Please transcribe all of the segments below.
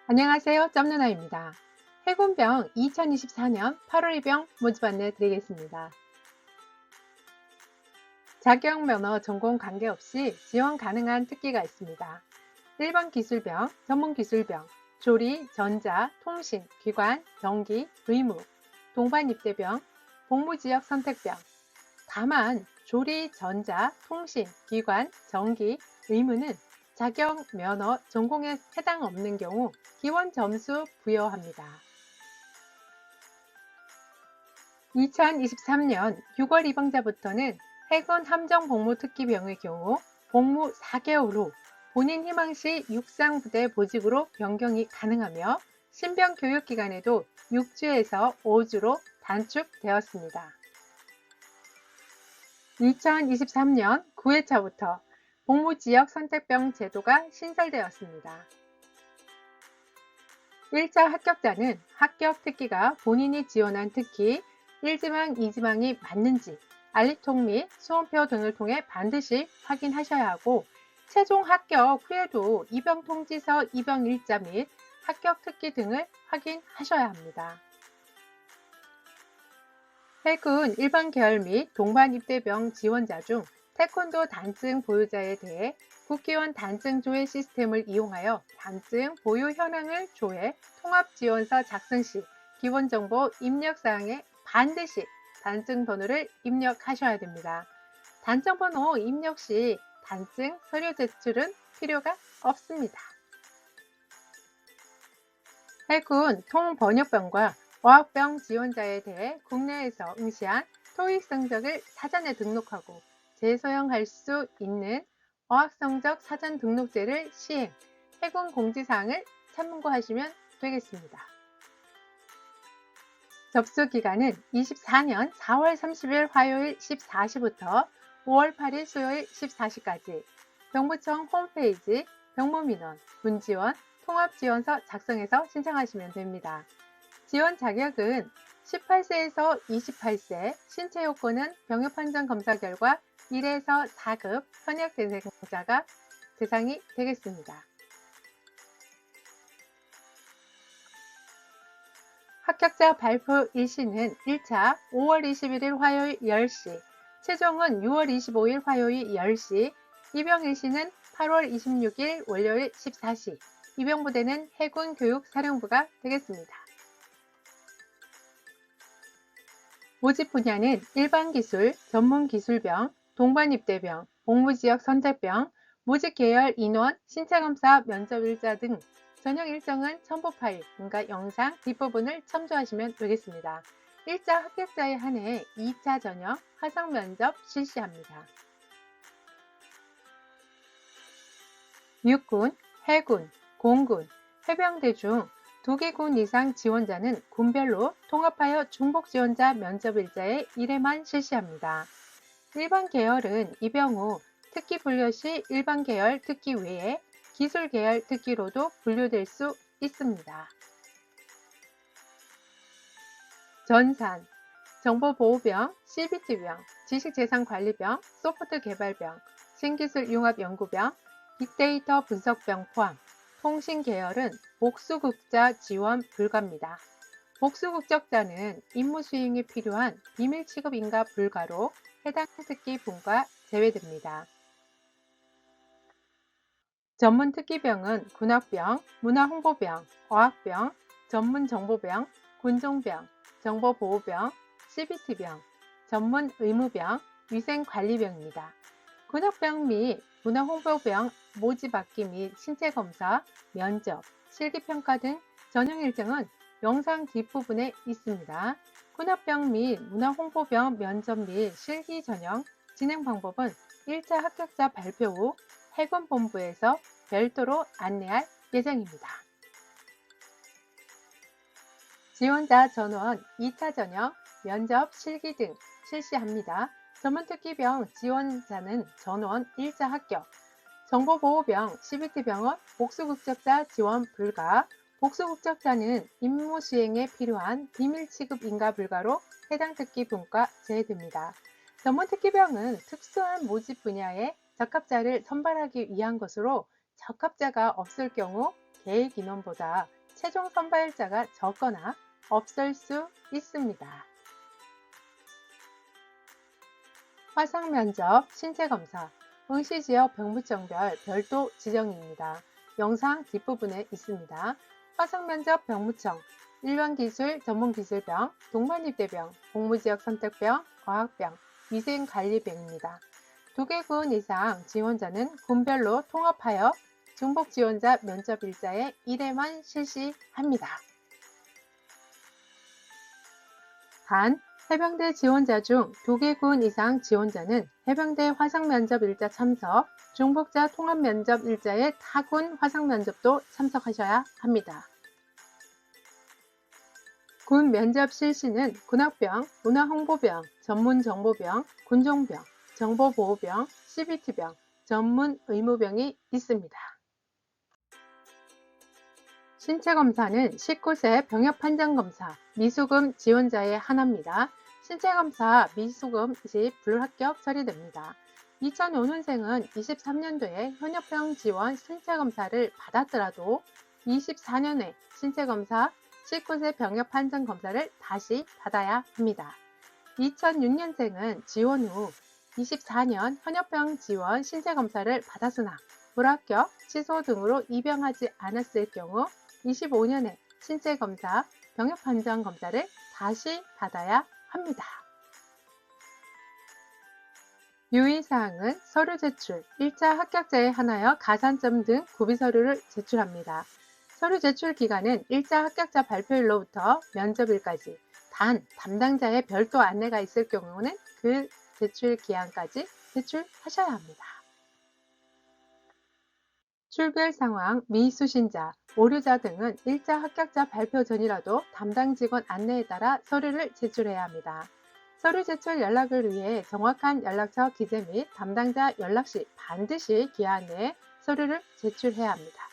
안녕하세요. 점누나입니다. 해군병 2024년 8월 입영 모집 안내 드리겠습니다. 자격 면허 전공 관계없이 지원 가능한 특기가 있습니다. 일반 기술병, 전문 기술병, 조리, 전자, 통신, 기관, 전기, 의무, 동반 입대병, 복무지역 선택병. 다만 조리, 전자, 통신, 기관, 전기, 의무는 자격 면허 전공에 해당 없는 경우 기원 점수 부여합니다. 2023년 6월 입원자부터는 해군 함정 복무 특기병의 경우 복무 4개월 후 본인 희망시 육상부대 보직으로 변경이 가능하며 신병 교육기간에도 6주에서 5주로 단축되었습니다. 2023년 9회차부터 복무지역 선택병 제도가 신설되었습니다. 1차 합격자는 합격 특기가 본인이 지원한 특기 1지망, 2지망이 맞는지 알리통 및 수험표 등을 통해 반드시 확인하셔야 하고 최종 합격 후에도 입영 통지서 입영 일자 및 합격 특기 등을 확인하셔야 합니다. 해군 일반 계열 및 동반 입대병 지원자 중 태권도 단증 보유자에 대해 국기원 단증 조회 시스템을 이용하여 단증 보유 현황을 조회 통합지원서 작성 시 기본정보 입력사항에 반드시 단증 번호를 입력하셔야 됩니다. 단증 번호 입력 시 단증 서류 제출은 필요가 없습니다. 해군 통번역병과 어학병 지원자에 대해 국내에서 응시한 토익 성적을 사전에 등록하고 재소형할 수 있는 어학성적 사전 등록제를 시행, 해군 공지사항을 참고하시면 되겠습니다. 접수 기간은 24년 4월 30일 화요일 14시부터 5월 8일 수요일 14시까지 병무청 홈페이지 병무민원, 군지원, 통합지원서 작성해서 신청하시면 됩니다. 지원 자격은 18세에서 28세, 신체 요건은 병역판정 검사 결과 1에서 4급 현역 대상자가 대상이 되겠습니다. 합격자 발표 일시는 1차 5월 21일 화요일 10시, 최종은 6월 25일 화요일 10시, 입영 일시는 8월 26일 월요일 14시, 입영부대는 해군교육사령부가 되겠습니다. 모집 분야는 일반기술, 전문기술병, 동반입대병, 복무지역 선택병, 모집 계열 인원, 신체검사, 면접일자 등 전형 일정은 첨부 파일과 영상 뒷부분을 첨부하시면 되겠습니다. 1차 합격자에 한해 2차 전형 화상 면접 실시합니다. 육군, 해군, 공군, 해병대 중 2개 군 이상 지원자는 군별로 통합하여 중복 지원자 면접일자에 1회만 실시합니다. 일반 계열은 입영 후 특기 분류 시 일반 계열 특기 외에 기술 계열 특기로도 분류될 수 있습니다. 전산, 정보보호병, CBT병, 지식재산관리병, 소프트개발병, 신기술융합연구병, 빅데이터 분석병 포함, 통신 계열은 복수국자 지원 불가입니다. 복수국적자는 임무 수행에 필요한 비밀 취급 인가 불가로 해당 특기 분과 제외됩니다. 전문 특기병은 군학병, 문화홍보병, 어학병, 전문정보병, 군종병, 정보보호병, CBT병, 전문 의무병, 위생관리병입니다. 군학병 및 문화홍보병 모집받기 및 신체검사, 면접, 실기평가 등 전형 일정은 영상 뒷부분에 있습니다. 군합병 및 문화홍보병 면접 및 실기 전형 진행 방법은 1차 합격자 발표 후 해군본부에서 별도로 안내할 예정입니다. 지원자 전원 2차 전형, 면접, 실기 등 실시합니다. 전문특기병 지원자는 전원 1차 합격, 정보보호병, CBT병원, 복수국적자 지원 불가, 복수국적자는 임무 수행에 필요한 비밀 취급 인가 불가로 해당 특기 분과 제외됩니다. 전문특기병은 특수한 모집 분야에 적합자를 선발하기 위한 것으로 적합자가 없을 경우 계획 인원보다 최종 선발자가 적거나 없을 수 있습니다. 화상면접, 신체검사, 응시지역 병무청별 별도 지정입니다. 영상 뒷부분에 있습니다. 화상면접 병무청, 일반기술, 전문기술병, 동반입대병, 공무지역 선택병, 과학병, 위생관리병입니다. 2개군 이상 지원자는 군별로 통합하여 중복 지원자 면접일자에 1회만 실시합니다. 단, 해병대 지원자 중 2개군 이상 지원자는 해병대 화상면접일자 참석, 중복자 통합면접일자의 타군 화상면접도 참석하셔야 합니다. 군 면접 실시는 군학병, 문화홍보병, 전문정보병, 군종병, 정보보호병, CBT병, 전문의무병이 있습니다. 신체검사는 19세 병역판정검사, 미수금 지원자의 하나입니다. 신체검사 미수금 시 불합격 처리됩니다. 2005년생은 23년도에 현역병 지원 신체검사를 받았더라도 24년에 신체검사 19세 병역판정검사를 다시 받아야 합니다. 2006년생은 지원 후 24년 현역병 지원 신체검사를 받았으나 불합격, 취소 등으로 입영하지 않았을 경우 25년에 신체검사, 병역판정검사를 다시 받아야 합니다. 유의사항은 서류 제출, 1차 합격자에 한하여 가산점 등 구비서류를 제출합니다. 서류 제출 기간은 1차 합격자 발표일로부터 면접일까지, 단 담당자의 별도 안내가 있을 경우는 그 제출 기한까지 제출하셔야 합니다. 출결 상황, 미수신자, 오류자 등은 1차 합격자 발표 전이라도 담당 직원 안내에 따라 서류를 제출해야 합니다. 서류 제출 연락을 위해 정확한 연락처 기재 및 담당자 연락 시 반드시 기한 내에 서류를 제출해야 합니다.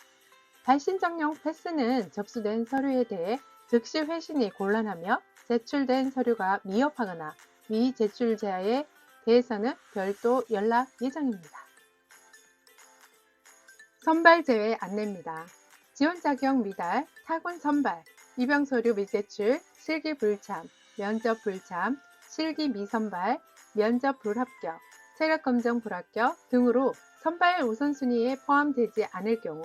발신정령 패스는 접수된 서류에 대해 즉시 회신이 곤란하며 제출된 서류가 미흡하거나 미제출자에 대해서는 별도 연락 예정입니다. 선발 제외 안내입니다. 지원 자격 미달, 타군 선발, 입영 서류 미제출, 실기 불참, 면접 불참, 실기 미선발, 면접 불합격, 체력 검정 불합격 등으로 선발 우선순위에 포함되지 않을 경우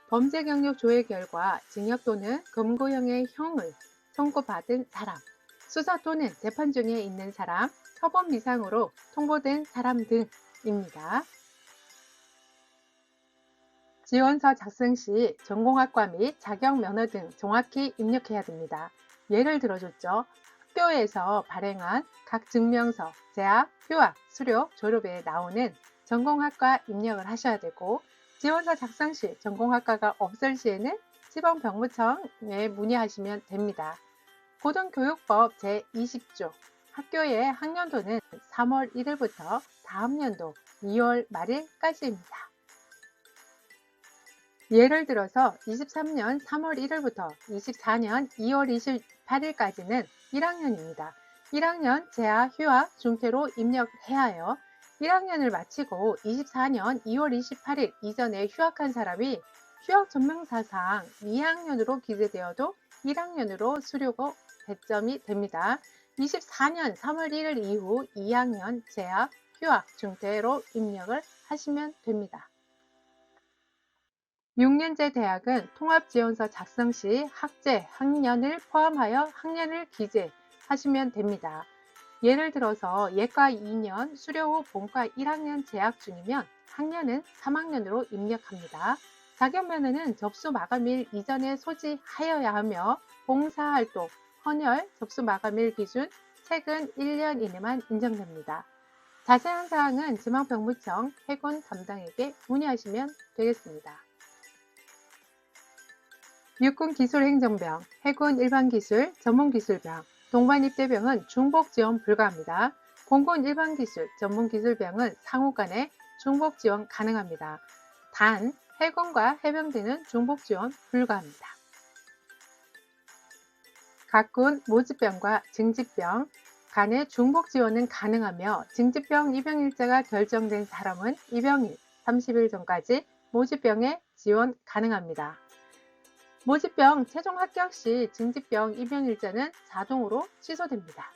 범죄 경력 조회 결과 징역 또는 금고형의 형을 선고받은 사람, 수사 또는 재판 중에 있는 사람, 처분 미상으로 통보된 사람 등입니다. 지원서 작성 시 전공학과 및 자격 면허 등 정확히 입력해야 됩니다. 예를 들어줬죠. 학교에서 발행한 각 증명서, 재학, 휴학, 수료, 졸업에 나오는 전공학과 입력을 하셔야 되고, 지원서 작성 시 전공학과가 없을 시에는 지방병무청에 문의하시면 됩니다. 고등교육법 제20조 학교의 학년도는 3월 1일부터 다음 연도 2월 말일까지입니다. 예를 들어서 23년 3월 1일부터 24년 2월 28일까지는 1학년입니다. 1학년 재학, 휴학, 중퇴로 입력해야 하여 1학년을 마치고 24년 2월 28일 이전에 휴학한 사람이 휴학 전명사상 2학년으로 기재되어도 1학년으로 수료고 배점이 됩니다. 24년 3월 1일 이후 2학년 재학, 휴학, 중퇴로 입력을 하시면 됩니다. 6년제 대학은 통합지원서 작성 시 학제, 학년을 포함하여 학년을 기재하시면 됩니다. 예를 들어서 예과 2년, 수료 후 본과 1학년 재학 중이면 학년은 3학년으로 입력합니다. 자격면허는 접수 마감일 이전에 소지하여야 하며 봉사활동, 헌혈, 접수 마감일 기준 최근 1년 이내만 인정됩니다. 자세한 사항은 지방병무청 해군 담당에게 문의하시면 되겠습니다. 육군기술행정병, 해군 일반기술, 전문기술병, 동반입대병은 중복 지원 불가합니다. 공군 일반기술, 전문기술병은 상호 간에 중복 지원 가능합니다. 단, 해군과 해병대는 중복 지원 불가합니다. 각군 모집병과 징집병 간의 중복 지원은 가능하며 징집병 입영일자가 결정된 사람은 입영일 30일 전까지 모집병에 지원 가능합니다. 모집병 최종 합격 시 증집병 임용일자는 자동으로 취소됩니다.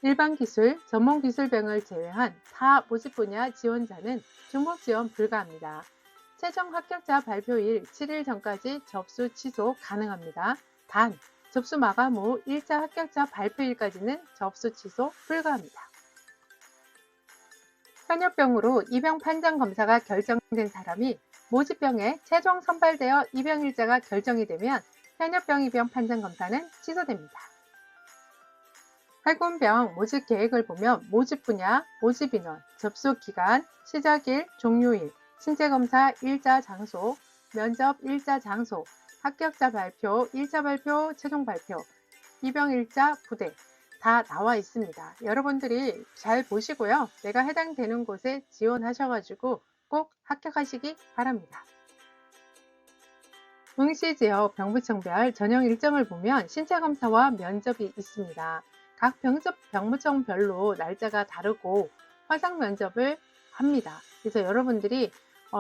일반 기술, 전문 기술병을 제외한 타 모집 분야 지원자는 중복 지원 불가합니다. 최종 합격자 발표일 7일 전까지 접수 취소 가능합니다. 단, 접수 마감 후 1차 합격자 발표일까지는 접수 취소 불가합니다. 현역병으로 입영 판정 검사가 결정된 사람이 모집병에 최종 선발되어 입영일자가 결정이 되면 현역병 입영 판정 검사는 취소됩니다. 해군병 모집 계획을 보면 모집 분야, 모집 인원, 접수 기간, 시작일, 종료일, 신체검사 일자 장소, 면접 일자 장소, 합격자 발표, 1차 발표, 최종 발표, 입영 일자, 부대 다 나와 있습니다. 여러분들이 잘 보시고요. 내가 해당되는 곳에 지원하셔가지고 꼭 합격하시기 바랍니다. 응시지역 병무청별 전형 일정을 보면 신체검사와 면접이 있습니다. 각 병무청별로 날짜가 다르고 화상 면접을 합니다. 그래서 여러분들이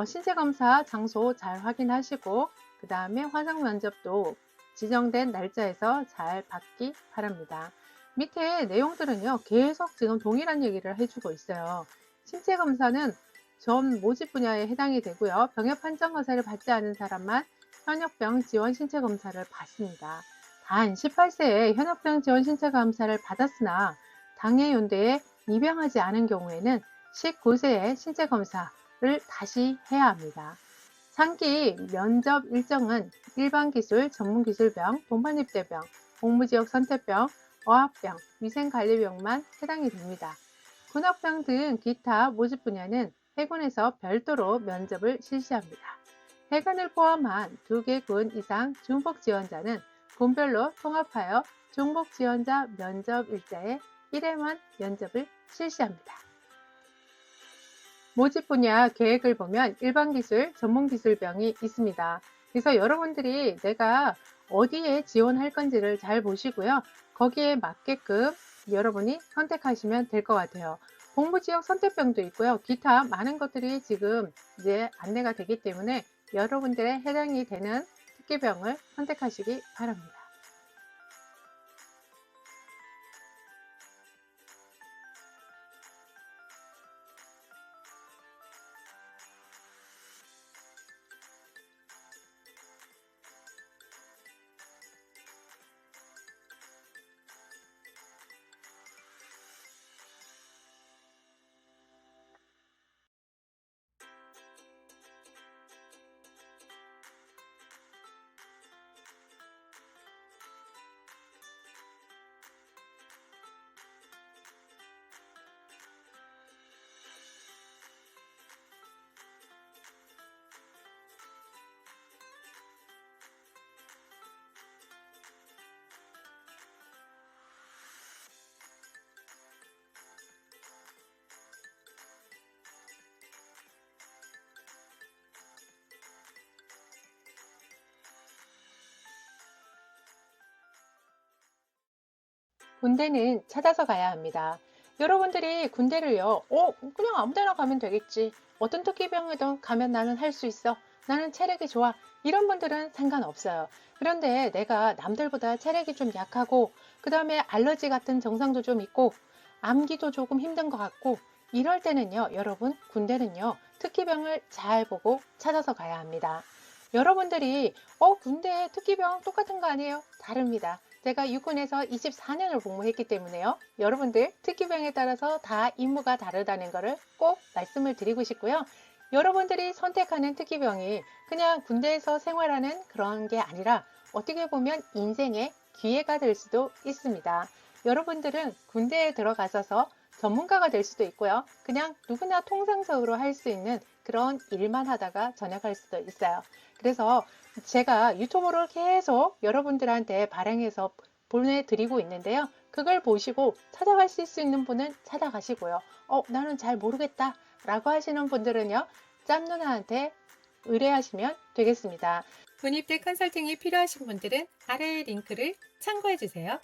신체검사 장소 잘 확인하시고 그 다음에 화상 면접도 지정된 날짜에서 잘 받기 바랍니다. 밑에 내용들은요 계속 지금 동일한 얘기를 해주고 있어요. 신체검사는 전 모집 분야에 해당이 되고요. 병역 판정 검사를 받지 않은 사람만 현역병 지원 신체검사를 받습니다. 단 18세에 현역병 지원 신체검사를 받았으나 당해 연대에 입영하지 않은 경우에는 19세에 신체검사를 다시 해야 합니다. 상기 면접 일정은 일반기술, 전문기술병, 동반입대병, 공무지역 선택병, 어학병, 위생관리병만 해당이 됩니다. 군역병 등 기타 모집 분야는 해군에서 별도로 면접을 실시합니다. 해군을 포함한 2개 군 이상 중복 지원자는 군별로 통합하여 중복 지원자 면접 일자에 1회만 면접을 실시합니다. 모집 분야 계획을 보면 일반기술, 전문기술병이 있습니다. 그래서 여러분들이 내가 어디에 지원할 건지를 잘 보시고요. 거기에 맞게끔 여러분이 선택하시면 될 것 같아요. 공무지역 선택병도 있고요. 기타 많은 것들이 지금 이제 안내가 되기 때문에 여러분들의 해당이 되는 특기병을 선택하시기 바랍니다. 군대는 찾아서 가야 합니다. 여러분들이 군대를요, 그냥 아무 데나 가면 되겠지. 어떤 특기병이든 가면 나는 할 수 있어. 나는 체력이 좋아. 이런 분들은 상관없어요. 그런데 내가 남들보다 체력이 좀 약하고, 그 다음에 알러지 같은 증상도 좀 있고, 암기도 조금 힘든 것 같고, 이럴 때는요, 여러분, 군대는요, 특기병을 잘 보고 찾아서 가야 합니다. 여러분들이, 군대 특기병 똑같은 거 아니에요? 다릅니다. 제가 육군에서 24년을 복무했기 때문에요. 여러분들 특기병에 따라서 다 임무가 다르다는 것을 꼭 말씀을 드리고 싶고요. 여러분들이 선택하는 특기병이 그냥 군대에서 생활하는 그런 게 아니라 어떻게 보면 인생의 기회가 될 수도 있습니다. 여러분들은 군대에 들어가셔서 전문가가 될 수도 있고요. 그냥 누구나 통상적으로 할 수 있는 그런 일만 하다가 전역할 수도 있어요. 그래서 제가 유튜브를 계속 여러분들한테 발행해서 보내드리고 있는데요. 그걸 보시고 찾아가실 수 있는 분은 찾아가시고요. 나는 잘 모르겠다 라고 하시는 분들은요. 짬 누나한테 의뢰하시면 되겠습니다. 군입대 컨설팅이 필요하신 분들은 아래의 링크를 참고해 주세요.